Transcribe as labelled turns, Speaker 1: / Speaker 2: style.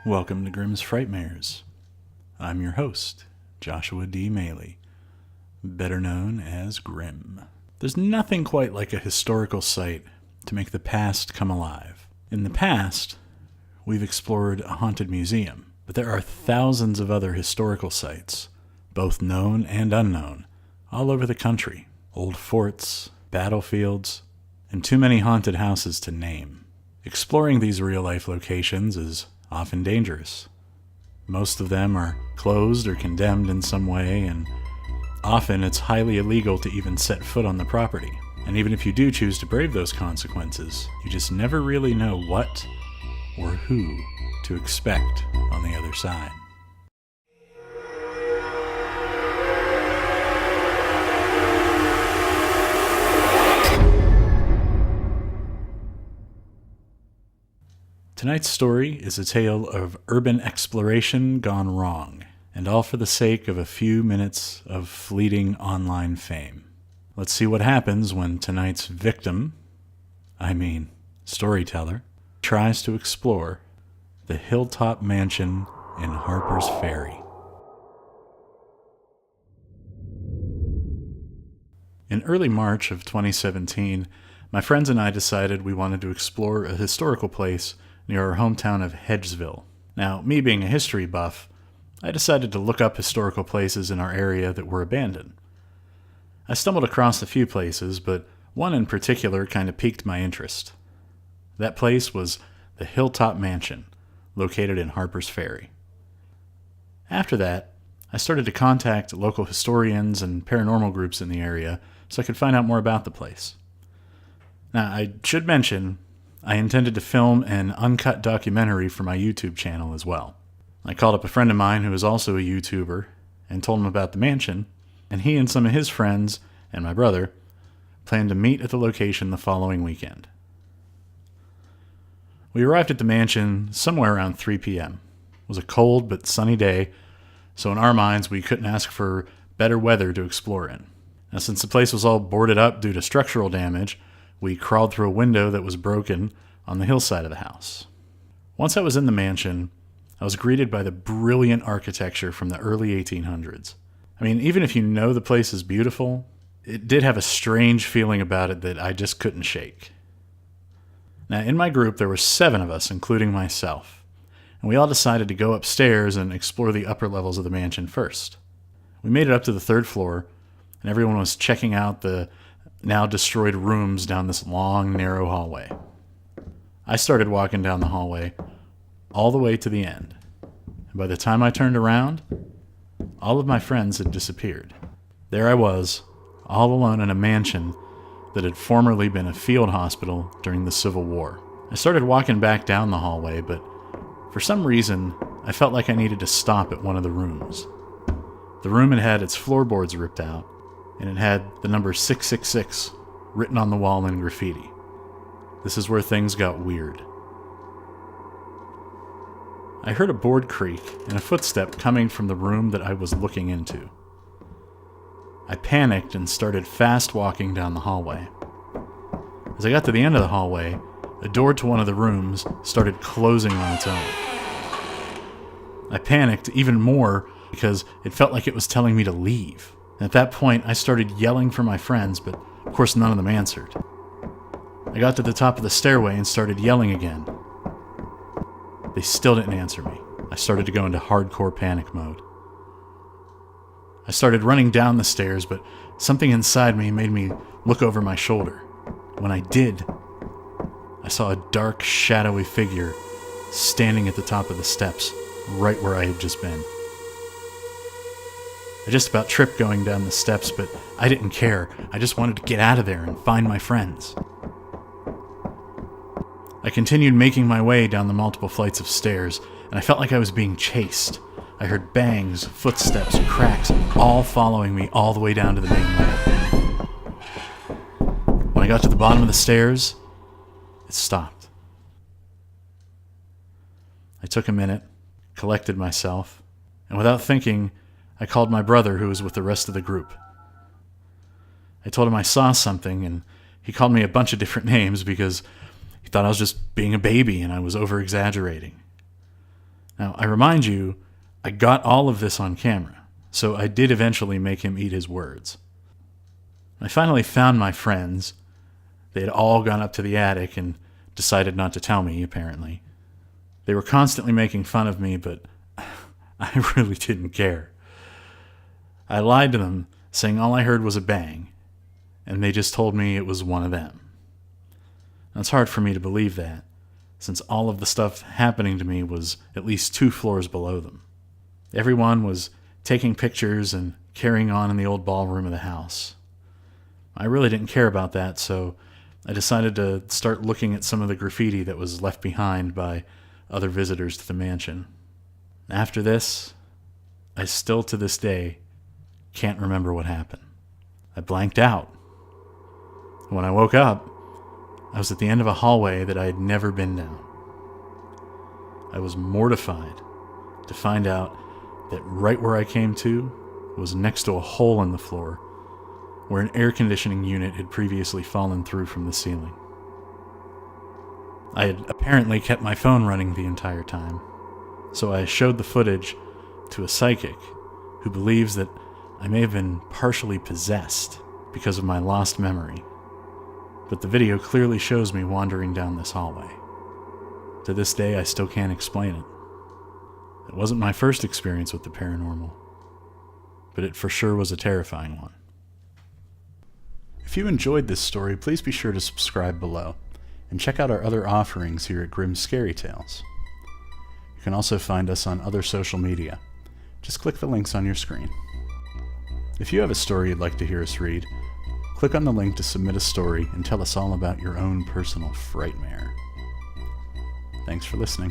Speaker 1: Welcome to Grimm's Frightmares. I'm your host, Joshua D. Maley, better known as Grimm. There's nothing quite like a historical site to make the past come alive. In the past, we've explored a haunted museum, but there are thousands of other historical sites, both known and unknown, all over the country. Old forts, battlefields, and too many haunted houses to name. Exploring these real-life locations is often dangerous. Most of them are closed or condemned in some way, and often it's highly illegal to even set foot on the property. And even if you do choose to brave those consequences, you just never really know what or who to expect on the other side. Tonight's story is a tale of urban exploration gone wrong, and all for the sake of a few minutes of fleeting online fame. Let's see what happens when tonight's storyteller, tries to explore the Hilltop mansion in Harper's Ferry. In early March of 2017, my friends and I decided we wanted to explore a historical place near our hometown of Hedgesville. Now, me being a history buff, I decided to look up historical places in our area that were abandoned. I stumbled across a few places, but one in particular kind of piqued my interest. That place was the Hilltop Mansion, located in Harper's Ferry. After that, I started to contact local historians and paranormal groups in the area so I could find out more about the place. Now, I should mention, I intended to film an uncut documentary for my YouTube channel as well. I called up a friend of mine who is also a YouTuber and told him about the mansion, and he and some of his friends and my brother planned to meet at the location the following weekend. We arrived at the mansion somewhere around 3 p.m. It was a cold but sunny day, so in our minds we couldn't ask for better weather to explore in. Now, since the place was all boarded up due to structural damage, we crawled through a window that was broken on the hillside of the house. Once I was in the mansion, I was greeted by the brilliant architecture from the early 1800s. I mean, even if you know the place is beautiful, it did have a strange feeling about it that I just couldn't shake. Now, in my group, there were 7 of us, including myself, and we all decided to go upstairs and explore the upper levels of the mansion first. We made it up to the 3rd floor, and everyone was checking out the now destroyed rooms down this long, narrow hallway. I started walking down the hallway all the way to the end, and by the time I turned around, all of my friends had disappeared. There I was, all alone in a mansion that had formerly been a field hospital during the Civil War. I started walking back down the hallway, but for some reason, I felt like I needed to stop at one of the rooms. The room had had its floorboards ripped out, and it had the number 666 written on the wall in graffiti. This is where things got weird. I heard a board creak and a footstep coming from the room that I was looking into. I panicked and started fast walking down the hallway. As I got to the end of the hallway, a door to one of the rooms started closing on its own. I panicked even more because it felt like it was telling me to leave. At that point, I started yelling for my friends, but of course none of them answered. I got to the top of the stairway and started yelling again. They still didn't answer me. I started to go into hardcore panic mode. I started running down the stairs, but something inside me made me look over my shoulder. When I did, I saw a dark, shadowy figure standing at the top of the steps, right where I had just been. I just about tripped going down the steps, but I didn't care. I just wanted to get out of there and find my friends. I continued making my way down the multiple flights of stairs, and I felt like I was being chased. I heard bangs, footsteps, cracks, all following me all the way down to the main level. When I got to the bottom of the stairs, it stopped. I took a minute, collected myself, and without thinking, I called my brother, who was with the rest of the group. I told him I saw something, and he called me a bunch of different names because he thought I was just being a baby and I was over-exaggerating. Now, I remind you, I got all of this on camera, so I did eventually make him eat his words. I finally found my friends. They had all gone up to the attic and decided not to tell me, apparently. They were constantly making fun of me, but I really didn't care. I lied to them, saying all I heard was a bang, and they just told me it was one of them. Now, it's hard for me to believe that, since all of the stuff happening to me was at least 2 floors below them. Everyone was taking pictures and carrying on in the old ballroom of the house. I really didn't care about that, so I decided to start looking at some of the graffiti that was left behind by other visitors to the mansion. After this, I still to this day can't remember what happened. I blanked out. When I woke up, I was at the end of a hallway that I had never been down. I was mortified to find out that right where I came to was next to a hole in the floor where an air conditioning unit had previously fallen through from the ceiling. I had apparently kept my phone running the entire time, so I showed the footage to a psychic who believes that I may have been partially possessed because of my lost memory, but the video clearly shows me wandering down this hallway. To this day, I still can't explain it. It wasn't my first experience with the paranormal, but it for sure was a terrifying one. If you enjoyed this story, please be sure to subscribe below, and check out our other offerings here at Grimm's Scary Tales. You can also find us on other social media. Just click the links on your screen. If you have a story you'd like to hear us read, click on the link to submit a story and tell us all about your own personal Frightmare. Thanks for listening.